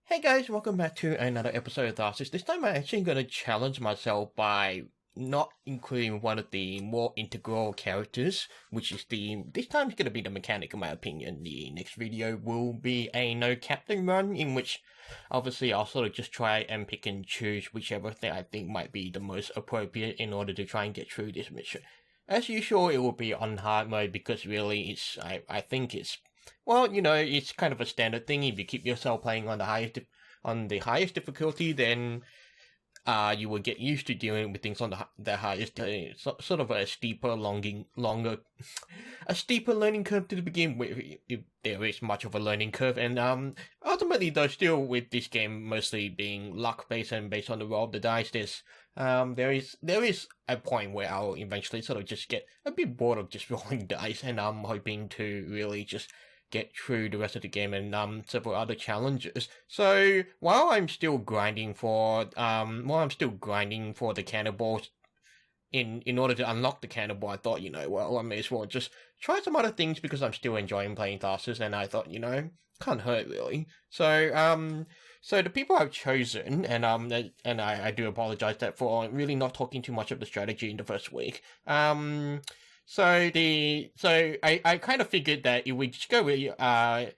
Hey guys, welcome back to another episode of Tharsis. This time I'm actually going to challenge myself by not including one of the more integral characters, which is this time it's going to be the mechanic in my opinion. The next video will be a no captain run, in which obviously I'll sort of just try and pick and choose whichever thing I think might be the most appropriate in order to try and get through this mission. As usual, it will be on hard mode because really I think it's, well, it's kind of a standard thing. If you keep yourself playing on the highest difficulty, then you will get used to dealing with things on the highest. Sort of a steeper learning curve to begin with, if there is much of a learning curve. And ultimately, though, still with this game mostly being luck based and based on the roll of the dice, there is a point where I'll eventually sort of just get a bit bored of just rolling dice, and I'm hoping to really just get through the rest of the game and several other challenges. So while I'm still grinding for the cannonballs in order to unlock the cannonball, I thought, I may as well just try some other things because I'm still enjoying playing Tharsis, and I thought, can't hurt really. So the people I've chosen, and I do apologize that for really not talking too much of the strategy in the first week. So I kind of figured that if we just go with I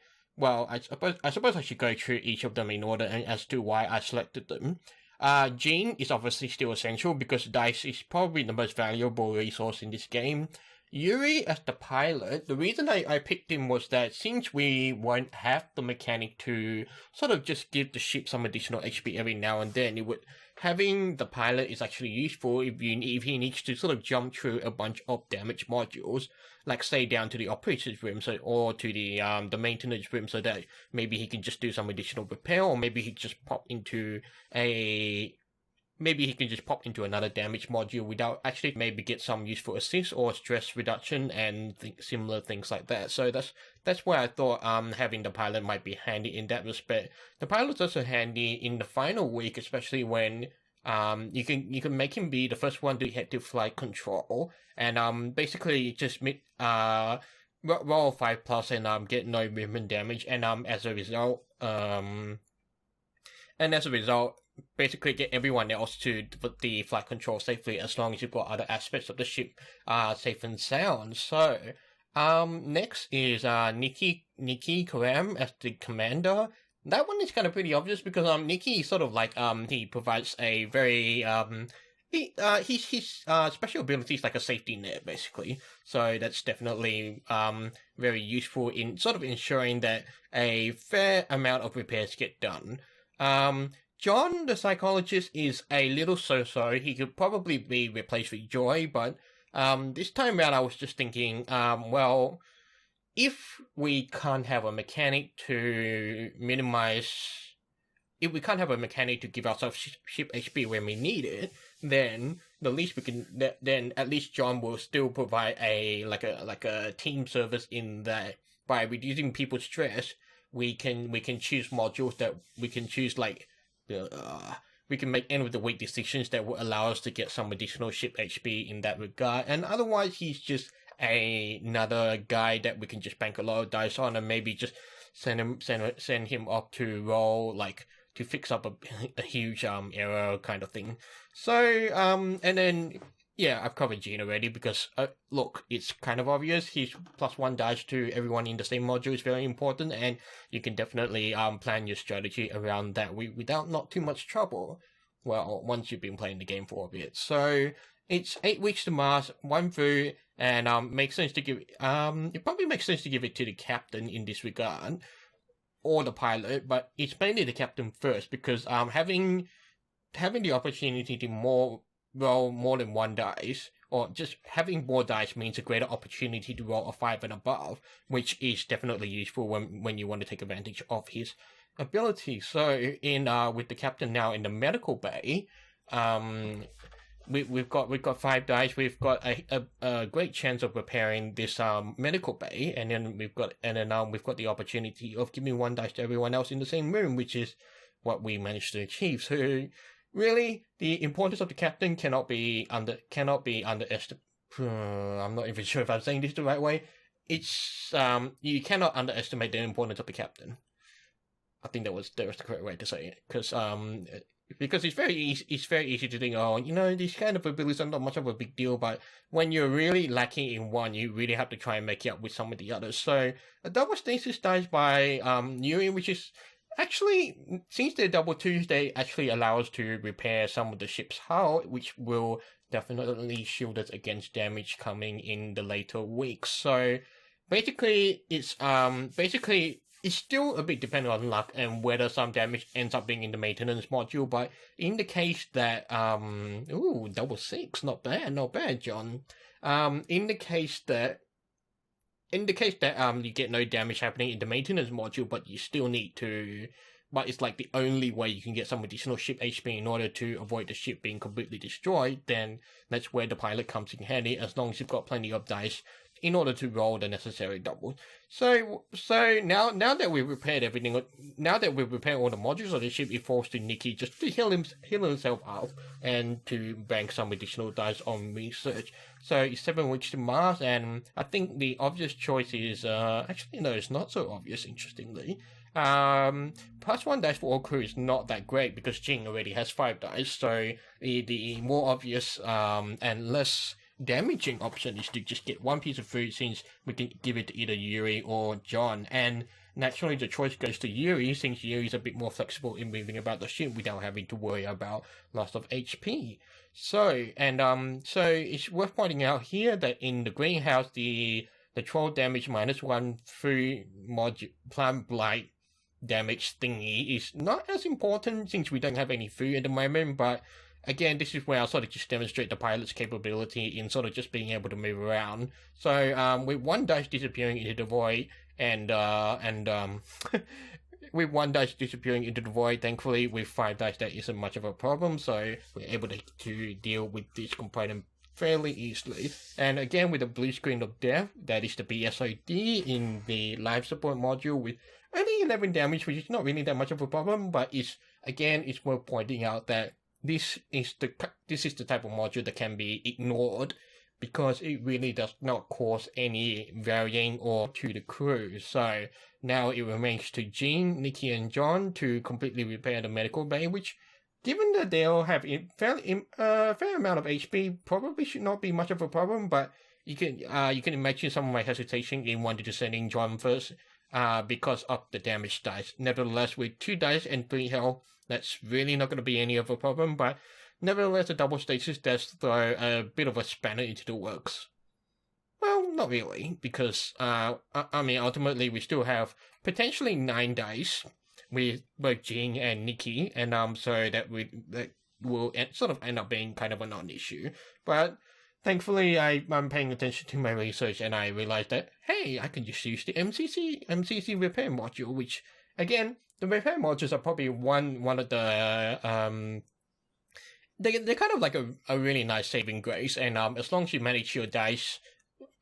suppose I should go through each of them in order and as to why I selected them. Jean is obviously still essential because dice is probably the most valuable resource in this game. Yuri as the pilot, the reason I picked him was that since we won't have the mechanic to sort of just give the ship some additional HP every now and then, having the pilot is actually useful if he needs to sort of jump through a bunch of damage modules, like say down to the operations room, or to the maintenance room, so that maybe he can just do some additional repair, or maybe he just pop into another damage module without actually maybe get some useful assist or stress reduction and similar things like that. So that's why I thought having the pilot might be handy in that respect. The pilot's also handy in the final week, especially when you can make him be the first one to head to flight control and basically just roll 5+ and get no movement damage, and as a result basically get everyone else to the flight control safely, as long as you've got other aspects of the ship safe and sound. So next is Niki Karam as the commander. That one is kind of pretty obvious because Niki is sort of like he provides a very his special ability is like a safety net basically. So that's definitely very useful in sort of ensuring that a fair amount of repairs get done. John, the psychologist, is a little so-so. He could probably be replaced with Joy, but this time around I was just thinking, if we can't have a mechanic to give ourselves ship HP when we need it, then then at least John will still provide a team service in that by reducing people's stress, we can choose modules that we can choose we can make end of the week decisions that will allow us to get some additional ship HP in that regard, and otherwise he's just another guy that we can just bank a lot of dice on and maybe just send him up to roll, to fix up a huge error kind of thing. So and then yeah, I've covered Jean already because, look, it's kind of obvious. His +1 dice to everyone in the same module is very important, and you can definitely plan your strategy around that without not too much trouble. Well, once you've been playing the game for a bit. So it's 8 weeks to Mars, 1 through, and it probably makes sense to give it to the captain in this regard, or the pilot, but it's mainly the captain first because having the opportunity to roll more than 1 dice, or just having more dice, means a greater opportunity to roll a 5 and above, which is definitely useful when you want to take advantage of his ability. So with the captain now in the medical bay, we've got 5 dice. We've got a great chance of repairing this medical bay, and then we've got the opportunity of giving 1 dice to everyone else in the same room, which is what we managed to achieve. So really, the importance of the captain cannot be underestimated. I'm not even sure if I'm saying this the right way. It's you cannot underestimate the importance of the captain. I think that was the correct way to say it, because it's very easy to think, oh, these kind of abilities are not much of a big deal, but when you're really lacking in one, you really have to try and make it up with some of the others. So a double stasis dice by Yuri, which is actually, since they're double twos, they actually allow us to repair some of the ship's hull, which will definitely shield us against damage coming in the later weeks. So basically, it's still a bit dependent on luck and whether some damage ends up being in the maintenance module. But in the case that double six, not bad, John. In the case that you get no damage happening in the maintenance module, but you still need to. But it's like the only way you can get some additional ship HP in order to avoid the ship being completely destroyed, then that's where the pilot comes in handy, as long as you've got plenty of dice in order to roll the necessary double. So now that we've repaired everything, now that we've repaired all the modules of the ship, it falls to Niki just to heal himself up and to bank some additional dice on research. So it's 7 weeks to Mars, and I think the obvious choice is actually no, it's not so obvious. Interestingly, +1 dice for all crew is not that great because Jing already has 5 dice. So the more obvious and less damaging option is to just get 1 piece of food, since we can give it to either Yuri or John. And naturally, the choice goes to Yuri, since Yuri's a bit more flexible in moving about the ship without having to worry about loss of HP. So it's worth pointing out here that in the greenhouse, the troll damage -1 through plant blight damage thingy is not as important since we don't have any food at the moment, but again, this is where I'll sort of just demonstrate the pilot's capability in sort of just being able to move around. So with 1 dice disappearing into the void with 1 dice disappearing into the void, thankfully with 5 dice that isn't much of a problem, so we're able to deal with this component fairly easily. And again, with the blue screen of death, that is the BSOD in the life support module with only 11 damage, which is not really that much of a problem, but it's worth pointing out that this is the type of module that can be ignored because it really does not cause any varying or to the crew. So now it remains to Jean, Niki, and John to completely repair the medical bay, which, given that they'll have a fair amount of HP, probably should not be much of a problem. But you can imagine some of my hesitation in wanting to send in John first, because of the damage dice. Nevertheless, with 2 dice and 3 health, that's really not going to be any of a problem. But nevertheless, a double stasis does throw a bit of a spanner into the works. Well, not really, because ultimately we still have potentially 9 dice with both Jing and Niki, and so that will sort of end up being kind of a non-issue. But thankfully, I'm paying attention to my research, and I realized that, hey, I can just use the MCC repair module, which, again, the repair modules are probably one of the they're kind of like a really nice saving grace, and as long as you manage your dice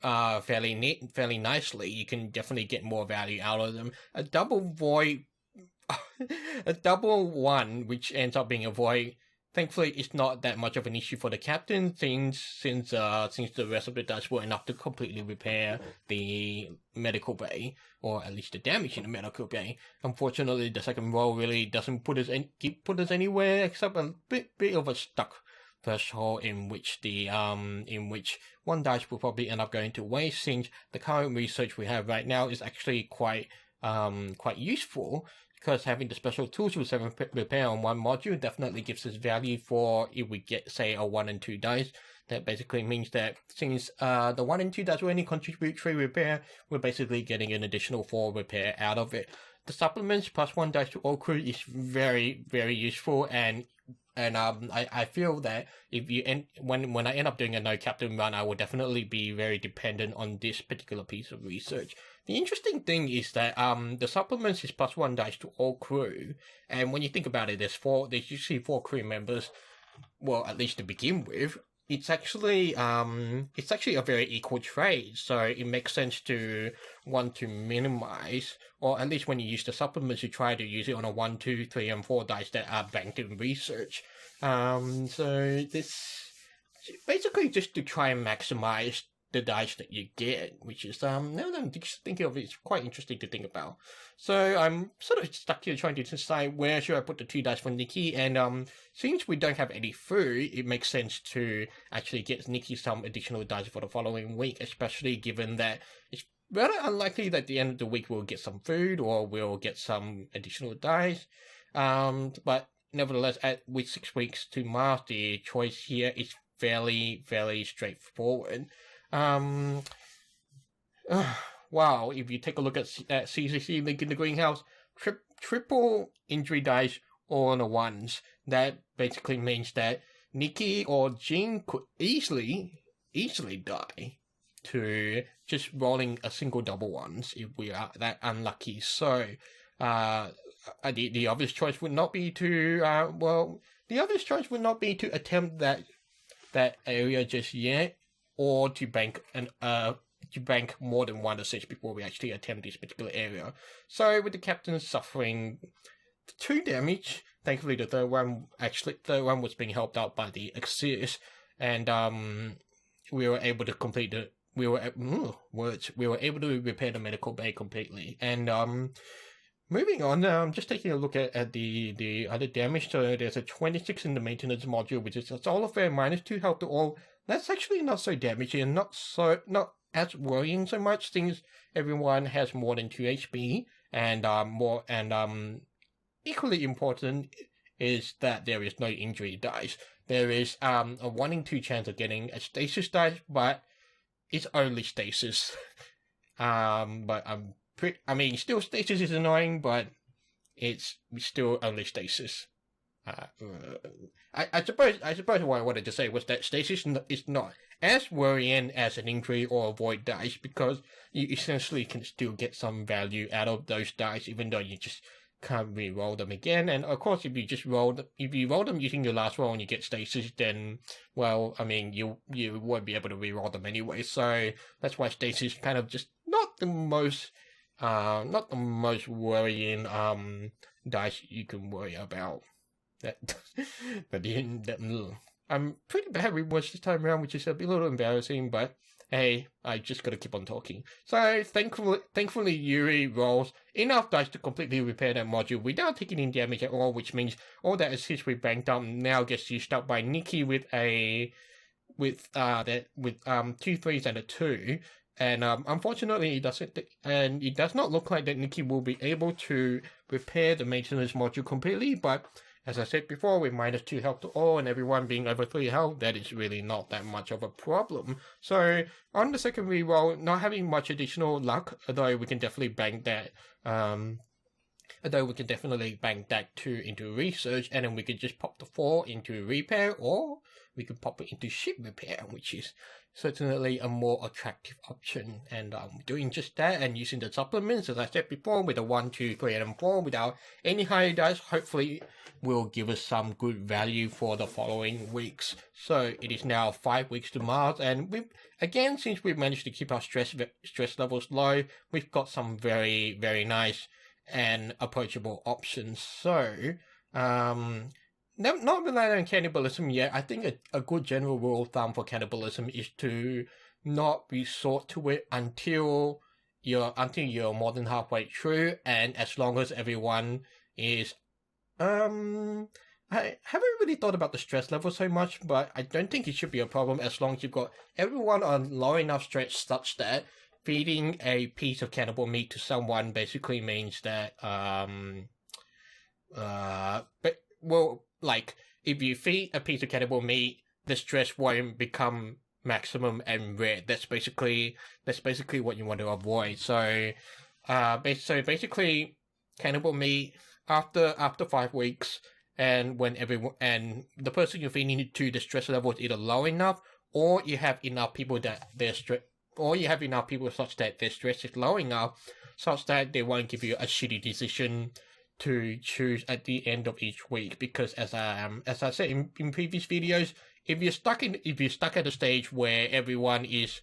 fairly nicely, you can definitely get more value out of them. A double void, a double 1, which ends up being a void. Thankfully, it's not that much of an issue for the captain, since the rest of the dice were enough to completely repair the medical bay, or at least the damage in the medical bay. Unfortunately, the second roll really doesn't put us anywhere except a bit of a stuck threshold in which 1 dice will probably end up going to waste, since the current research we have right now is actually quite useful. Because having the special tools with 7 repair on 1 module definitely gives us value for if we get, say, a 1 and 2 dice. That basically means that since the 1 and 2 dice will only contribute 3 repair, we're basically getting an additional 4 repair out of it. The supplements +1 dice to all crew is very, very useful, and I feel that when I end up doing a no captain run, I will definitely be very dependent on this particular piece of research. The interesting thing is that the supplements is +1 dice to all crew, and when you think about it, there's usually 4 crew members, well, at least to begin with. It's actually a very equal trade, so it makes sense to want to minimize, or at least when you use the supplements, you try to use it on a 1, 2, 3, and 4 dice that are banked in research. So this basically just to try and maximize the dice that you get, which is now that I'm thinking of it, it's quite interesting to think about. So I'm sort of stuck here trying to decide where should I put the 2 dice for Niki, and since we don't have any food, it makes sense to actually get Niki some additional dice for the following week, especially given that it's rather unlikely that at the end of the week we'll get some food or we'll get some additional dice. But nevertheless, with 6 weeks to Mars, the choice here is fairly straightforward. Wow, if you take a look at CCC Link in the Greenhouse, triple injury dice all on the ones. That basically means that Niki or Jean could easily die to just rolling a single double ones if we are that unlucky. So, the obvious choice would not be to attempt that area just yet, or to bank more than 1 assist before we actually attempt this particular area. So with the captain suffering 2 damage, thankfully the third one was being helped out by the assist, and we were able to complete the we were able to repair the medical bay completely. And moving on, just taking a look at the other damage. So there's a 26 in the maintenance module, which is a soul affair -2 health to all. That's actually not so damaging and not as worrying so much, since everyone has more than 2 HP, and equally important is that there is no injury dice. There is a 1 in 2 chance of getting a stasis dice, but it's only stasis. Still stasis is annoying, but it's still only stasis. I suppose what I wanted to say was that stasis is not as worrying as an injury or a void dice, because you essentially can still get some value out of those dice, even though you just can't re-roll them again. And of course, if you roll them using your last roll and you get stasis, then you won't be able to re-roll them anyway. So that's why stasis kind of just not the most worrying dice you can worry about. I'm pretty bad with watch this time around, which is a little embarrassing, but hey, I just gotta keep on talking. So thankfully Yuri rolls enough dice to completely repair that module without taking any damage at all, which means all that assist we banked up now gets used up by Niki with 2 3s and a 2. And unfortunately, it does not look like that Niki will be able to repair the maintenance module completely. But as I said before, with -2 health to all and everyone being over 3 health, that is really not that much of a problem. So on the second reroll, not having much additional luck, although we can definitely bank that. Bank that 2 into research, and then we could just pop the 4 into repair, or we could pop it into ship repair, which is certainly a more attractive option. And doing just that and using the supplements, as I said before, with a 1, 2, 3, and 4 without any higher dice, hopefully will give us some good value for the following weeks. So it is now 5 weeks to Mars, and since we've managed to keep our stress levels low, we've got some very, very nice and approachable options. So not relying on cannibalism yet. I think a good general rule of thumb for cannibalism is to not resort to it until you're more than halfway through, and as long as everyone is I haven't really thought about the stress level so much, but I don't think it should be a problem as long as you've got everyone on low enough stress such that feeding a piece of cannibal meat to someone basically means that if you feed a piece of cannibal meat, the stress won't become maximum and red. That's basically what you want to avoid. So basically, cannibal meat after 5 weeks, and when the person you're feeding it to, the stress level is either low enough, or you have enough people that such that their stress is low enough, such that they won't give you a shitty decision to choose at the end of each week. Because as I said in previous videos, if you're stuck at a stage where everyone is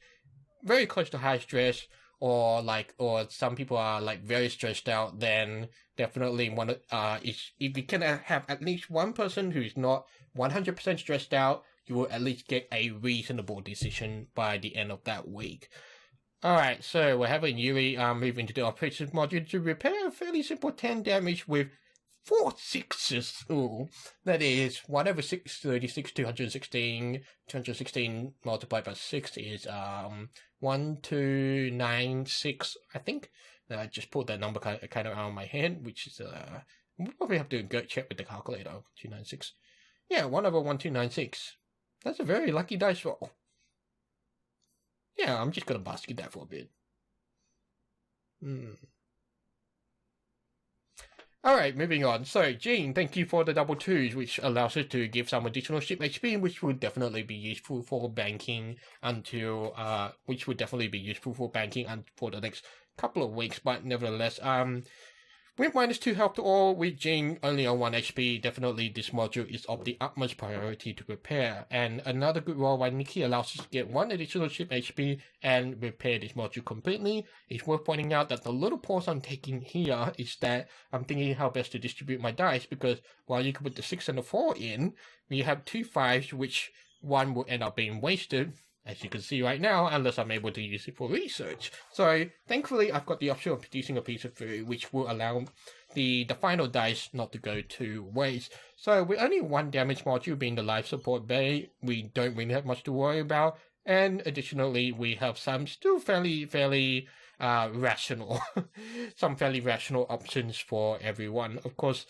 very close to high stress, or some people are very stressed out, then definitely if you can have at least one person who's not 100% stressed out, you will at least get a reasonable decision by the end of that week. Alright, so we're having Yuri move into the operations module to repair a fairly simple 10 damage with 4 6s. Ooh, that is, whatever 636, 216 multiplied by 6 is 1296, I think. I just pulled that number kind of out of my head, which is, we'll probably have to go check with the calculator. 296. Yeah, 1 over 1296. That's a very lucky dice roll. Yeah, I'm just gonna basket that for a bit. Alright, moving on. So, Jean, thank you for the double 2s, which allows us to give some additional ship HP, which will definitely be useful for banking for the next couple of weeks, but nevertheless, with -2 health to all, with Jing only on 1 HP, definitely this module is of the utmost priority to repair. And another good roll by Niki allows us to get 1 additional ship HP and repair this module completely. It's worth pointing out that the little pause I'm taking here is that I'm thinking how best to distribute my dice, because while you can put the 6 and the 4 in, you have 2 5s, which one will end up being wasted, as you can see right now, unless I'm able to use it for research. So, thankfully, I've got the option of producing a piece of food, which will allow the final dice not to go to waste. So, with only 1 damage module being the life support bay, we don't really have much to worry about. And additionally, we have some still fairly rational, some fairly rational options for everyone. Of course,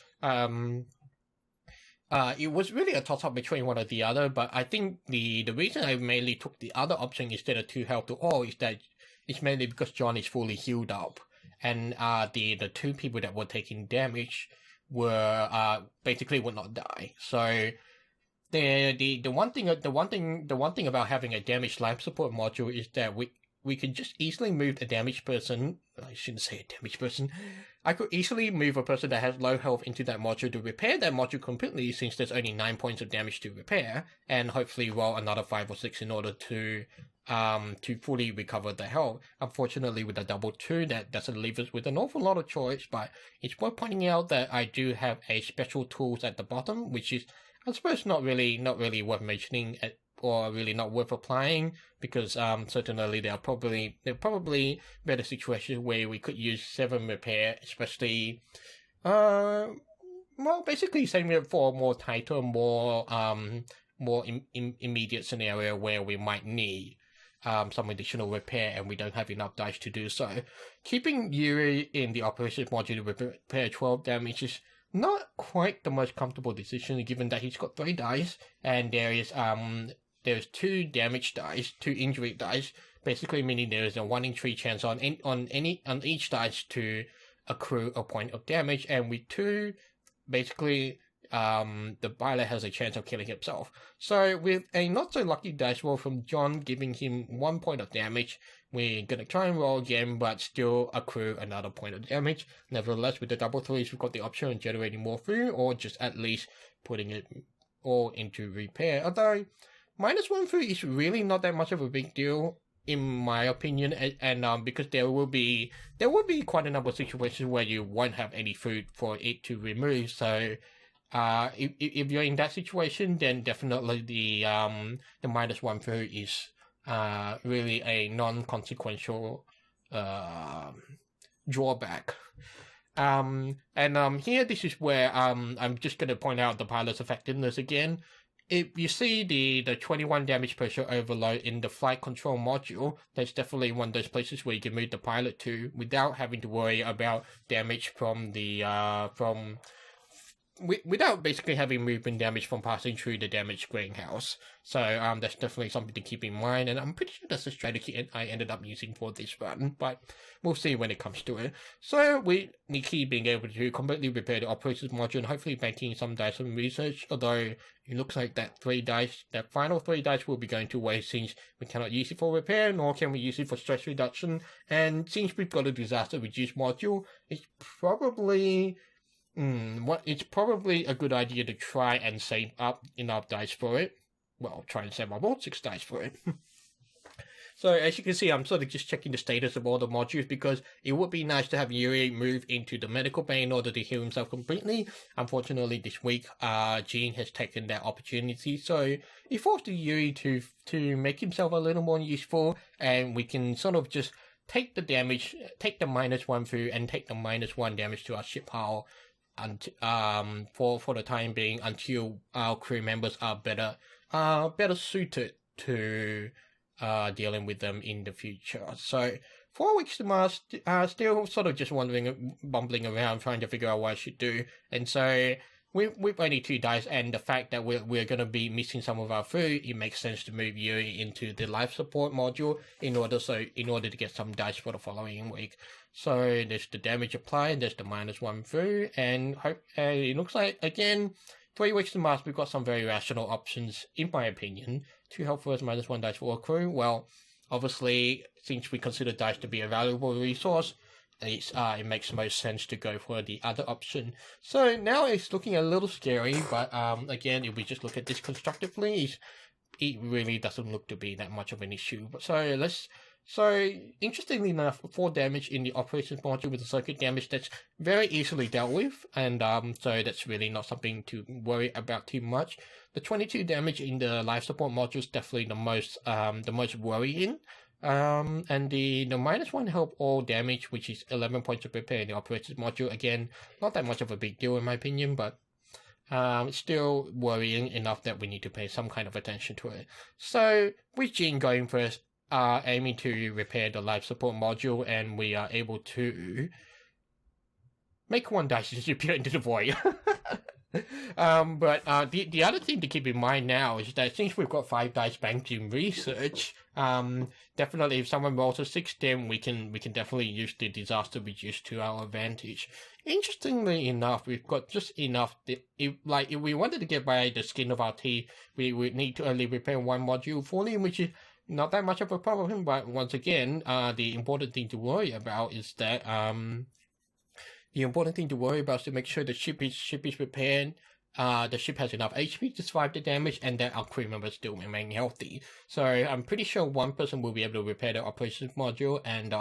it was really a toss-up between one or the other, but I think the reason I mainly took the other option instead of 2 health to all is that it's mainly because John is fully healed up, and the 2 people that were taking damage were basically would not die. So the one thing about having a damaged life support module is that we can just easily move a damaged person. I shouldn't say a damaged person. I could easily move a person that has low health into that module to repair that module completely, since there's only 9 points of damage to repair, and hopefully roll another 5 or 6 in order to fully recover the health. Unfortunately, with the double 2, that doesn't leave us with an awful lot of choice, but it's worth pointing out that I do have a special tools at the bottom, which is, I suppose, not really worth mentioning or really not worth applying, because certainly there are probably better situations where we could use 7 repair, especially basically saving it for a more tighter, more immediate scenario where we might need some additional repair and we don't have enough dice to do so. Keeping Yuri in the operations module to repair 12 damage is not quite the most comfortable decision, given that he's got 3 dice and there's 2 damage dice, 2 injury dice, basically meaning there is a 1 in 3 chance on each dice to accrue a point of damage, and with 2, basically, the pilot has a chance of killing himself. So with a not so lucky dice roll from John giving him 1 point of damage, we're gonna try and roll again, but still accrue another point of damage. Nevertheless, with the double 3s, we've got the option of generating more food, or just at least putting it all into repair. Although -1 food is really not that much of a big deal, in my opinion, and because there will be quite a number of situations where you won't have any food for it to remove. So, if you're in that situation, then definitely the -1 food is really a non-consequential drawback. Here, this is where I'm just going to point out the pilot's effectiveness again. If you see the 21 damage pressure overload in the flight control module, that's definitely one of those places where you can move the pilot to without having to worry about damage from the without basically having movement damage from passing through the damaged greenhouse. So that's definitely something to keep in mind, and I'm pretty sure that's a strategy I ended up using for this run, but we'll see when it comes to it. So with Niki being able to completely repair the operations module and hopefully banking some dice on research, although it looks like that final 3 dice will be going to waste, since we cannot use it for repair, nor can we use it for stress reduction, and since we've got a disaster reduced module, it's probably a good idea to try and save up enough dice for it. Well, try and save up all 6 dice for it. So as you can see, I'm sort of just checking the status of all the modules because it would be nice to have Yuri move into the medical bay in order to heal himself completely. Unfortunately, this week, Jean has taken that opportunity, so it forced Yuri to make himself a little more useful, and we can sort of just take the damage, take the -1 through, and take the -1 damage to our ship hull, and for the time being until our crew members are better suited to dealing with them in the future. So 4 weeks to Mars, still sort of just wondering, bumbling around, trying to figure out what I should do. And so with only 2 dice and the fact that we're going to be missing some of our food, it makes sense to move Yuri into the life support module in order to get some dice for the following week. So there's the damage applied, there's the -1 through, and it looks like, again, 3 weeks to Mars, we've got some very rational options, in my opinion. 2 health first, -1 dice for a crew. Well, obviously, since we consider dice to be a valuable resource, it makes most sense to go for the other option. So now it's looking a little scary, but again, if we just look at this constructively, it really doesn't look to be that much of an issue. So interestingly enough, 4 damage in the operations module with the circuit damage, that's very easily dealt with, and so that's really not something to worry about too much. The 22 damage in the life support module is definitely the most worrying. And the -1 help all damage, which is 11 points of repair in the operations module. Again, not that much of a big deal in my opinion, but it's still worrying enough that we need to pay some kind of attention to it. So with Jean going first, aiming to repair the life support module, and we are able to make 1 dice disappear into the void. But the other thing to keep in mind now is that since we've got 5 dice banked in research, definitely if someone rolls a 6, then we can definitely use the disaster reduce to our advantage. Interestingly enough, we've got just enough. If we wanted to get by the skin of our teeth, we would need to only repair 1 module fully, which is not that much of a problem. But once again, the important thing to worry about is that to make sure the ship is repaired, the ship has enough HP to survive the damage, and that our crew members still remain healthy. So I'm pretty sure 1 person will be able to repair the operations module, and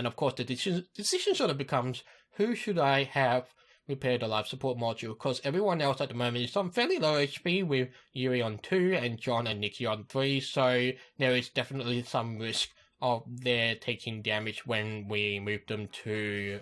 of course the decision sort of becomes, who should I have repair the life support module? Because everyone else at the moment is on fairly low HP, with Yuri on 2 and John and Niki on 3, so there is definitely some risk of their taking damage when we move them to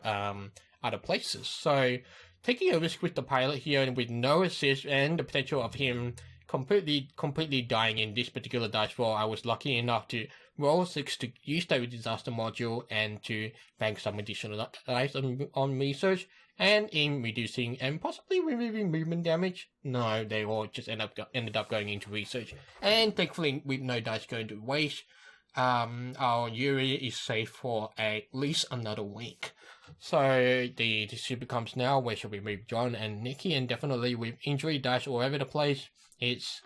other places. So taking a risk with the pilot here and with no assist and the potential of him completely dying in this particular dice roll, I was lucky enough to roll 6 to use the disaster module and to bank some additional dice on research, and in reducing and possibly removing movement damage. No, they all just ended up going into research, and thankfully with no dice going to waste, our Yuri is safe for at least another week. So the issue becomes now, where should we move John and Niki? And definitely with injury dice all over the place, it's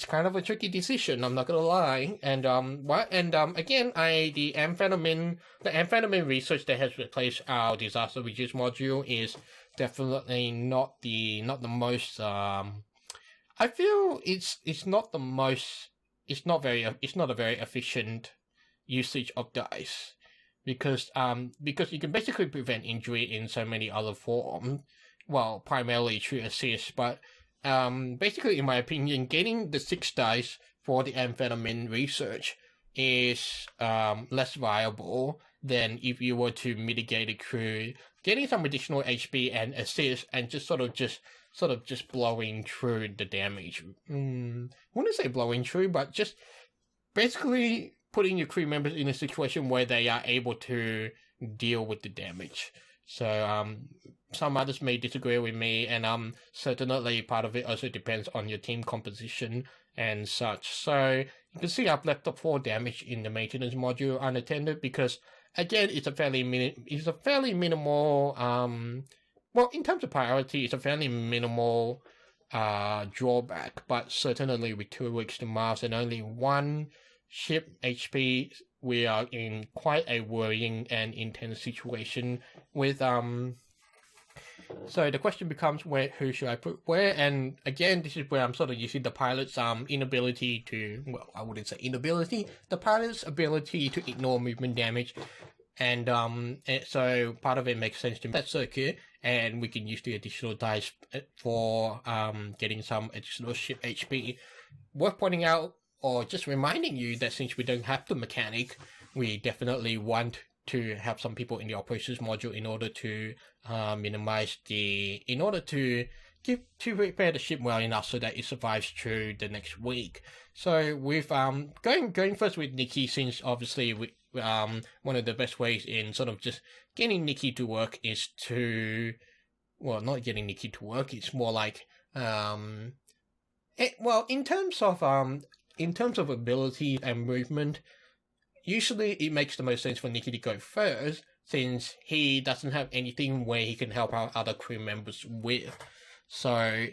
kind of a tricky decision, I'm not gonna lie. And again, the amphetamine research that has replaced our disaster reduce module is definitely not the most I feel it's not a very efficient usage of dice, because you can basically prevent injury in so many other forms, well, primarily through assist, but basically, in my opinion, getting the 6 dice for the amphetamine research is less viable than if you were to mitigate a crew, getting some additional HP and assist, and just sort of just blowing through the damage. I wouldn't say blowing through, but just basically putting your crew members in a situation where they are able to deal with the damage. So some others may disagree with me, and certainly part of it also depends on your team composition and such. So you can see I've left the 4 damage in the maintenance module unattended because, again, it's a fairly minimal well, in terms of priority, it's a fairly minimal drawback, but certainly with 2 weeks to Mars and only 1 ship HP, we are in quite a worrying and intense situation with So the question becomes, who should I put where? And again, this is where I'm sort of using the pilot's inability to, well, I wouldn't say inability, the pilot's ability to ignore movement damage. And so part of it makes sense to me. That circuit, and we can use the additional dice for getting some additional ship HP. Worth pointing out, or just reminding you, that since we don't have the mechanic, we definitely want to have some people in the operations module in order to repair the ship well enough so that it survives through the next week. So with going first with Niki, since obviously one of the best ways in sort of just getting Niki to work is to, well, not getting Niki to work, it's more like in terms of ability and movement, usually it makes the most sense for Niki to go first, since he doesn't have anything where he can help out other crew members with. So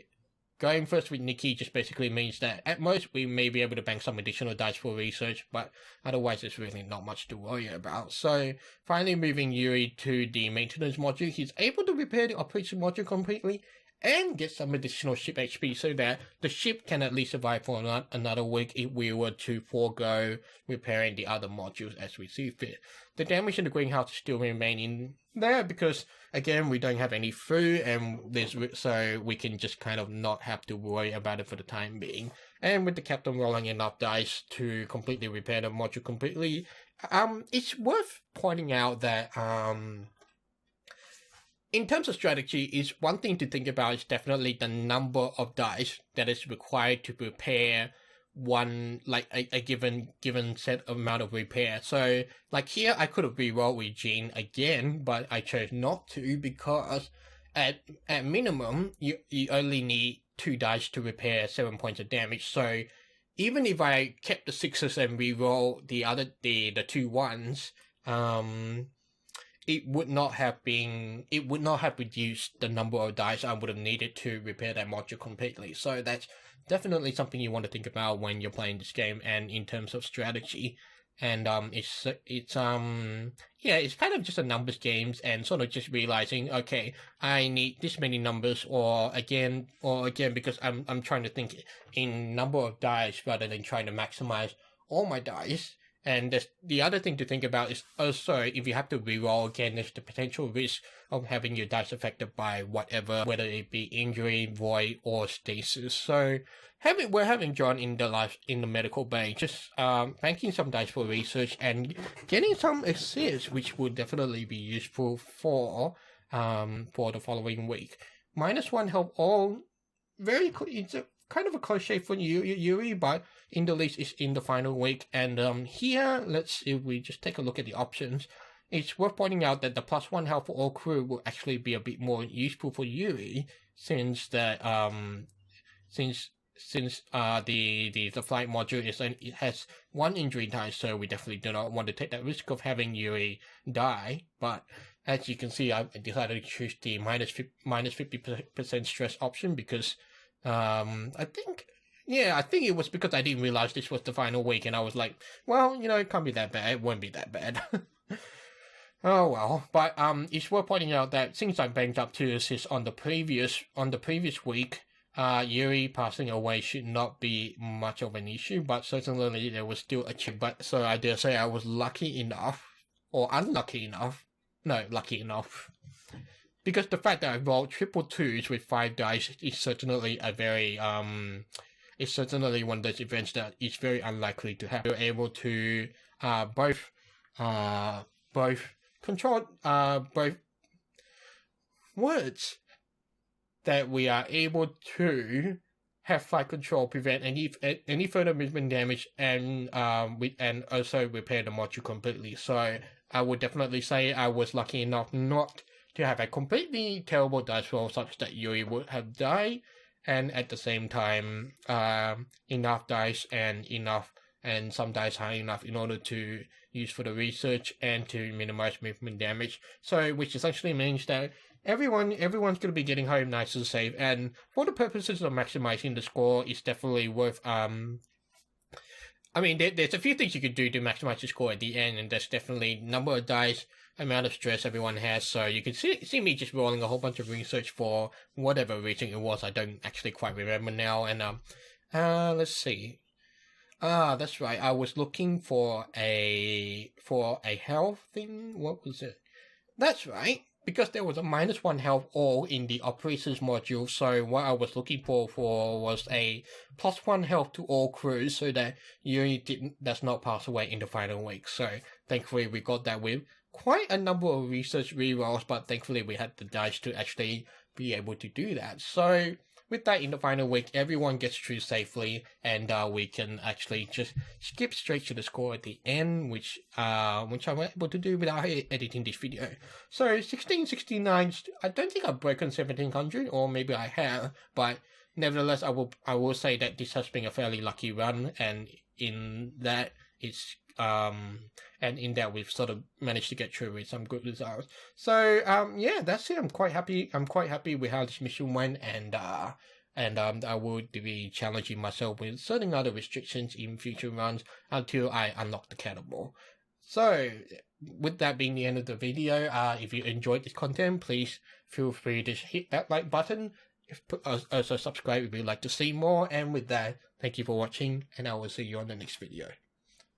going first with Niki just basically means that at most we may be able to bank some additional dice for research, but otherwise there's really not much to worry about. So finally moving Yuri to the maintenance module, he's able to repair the operation module completely and get some additional ship HP so that the ship can at least survive for another week if we were to forego repairing the other modules as we see fit. The damage in the greenhouse is still remaining there because, again, we don't have any food, and so we can just kind of not have to worry about it for the time being. And with the captain rolling enough dice to completely repair the module completely, it's worth pointing out that in terms of strategy, is one thing to think about is definitely the number of dice that is required to repair one, like a given set amount of repair. So like here I could have re-rolled with Jean again, but I chose not to because at minimum you only need 2 dice to repair 7 points of damage. So even if I kept the 6s and re-roll the 2 1s, it would not have reduced the number of dice I would have needed to repair that module completely. So that's definitely something you want to think about when you're playing this game, and in terms of strategy. And it's kind of just a numbers games, and sort of just realizing, okay, I need this many numbers, or again because I'm trying to think in number of dice rather than trying to maximize all my dice. And the other thing to think about is also, if you have to reroll again, there's the potential risk of having your dice affected by whatever, whether it be injury, void, or stasis. So we're having John in the medical bay, just banking some dice for research and getting some assists, which would definitely be useful for the following week. -1 help all, it's a kind of a cliche for Yuri, but in the least it's in the final week. And here, let's see, if we just take a look at the options, it's worth pointing out that the +1 health for all crew will actually be a bit more useful for Yuri, since that the flight module it has 1 injury dice, so we definitely do not want to take that risk of having Yuri die. But as you can see, I decided to choose the minus 50% stress option because I think it was because I didn't realize this was the final week, and I was like, well, it can't be that bad. It won't be that bad. Oh well. But it's worth pointing out that since I banked up 2 assists on the previous week, Yuri passing away should not be much of an issue, but certainly there was still a chip. But so I dare say I was lucky enough, or unlucky enough. No, lucky enough. Because the fact that I rolled 2s with 5 dice is certainly it's certainly one of those events that is very unlikely to happen. We're able to both control both words, that we are able to have flight control, prevent any further movement damage, and also repair the module completely. So I would definitely say I was lucky enough not to have a completely terrible dice roll such that Yuri would have died, and at the same time, enough dice and some dice high enough in order to use for the research and to minimize movement damage. So, which essentially means that everyone's going to be getting home nice and safe, and for the purposes of maximizing the score, it's definitely worth there's a few things you could do to maximize the score at the end, and there's definitely number of dice, amount of stress everyone has. So you can see me just rolling a whole bunch of research for whatever reason it was. I don't actually quite remember now. And let's see. That's right. I was looking for a health thing. What was it? That's right. Because there was a -1 health all in the operations module, so what I was looking for was a +1 health to all crews, so that Yuri does not pass away in the final week. So thankfully we got that with quite a number of research rerolls, but thankfully we had the dice to actually be able to do that. So with that in the final week, everyone gets through safely, and we can actually just skip straight to the score at the end, which I'm able to do without editing this video. So 1669, I don't think I've broken 1700, or maybe I have, but nevertheless, I will say that this has been a fairly lucky run, and in that we've sort of managed to get through with some good results. So yeah, that's it. I'm quite happy with how this mission went, and I will be challenging myself with certain other restrictions in future runs until I unlock the cannonball. So with that being the end of the video, if you enjoyed this content, please feel free to hit that like button. Also subscribe if you'd like to see more. And with that, thank you for watching, and I will see you on the next video.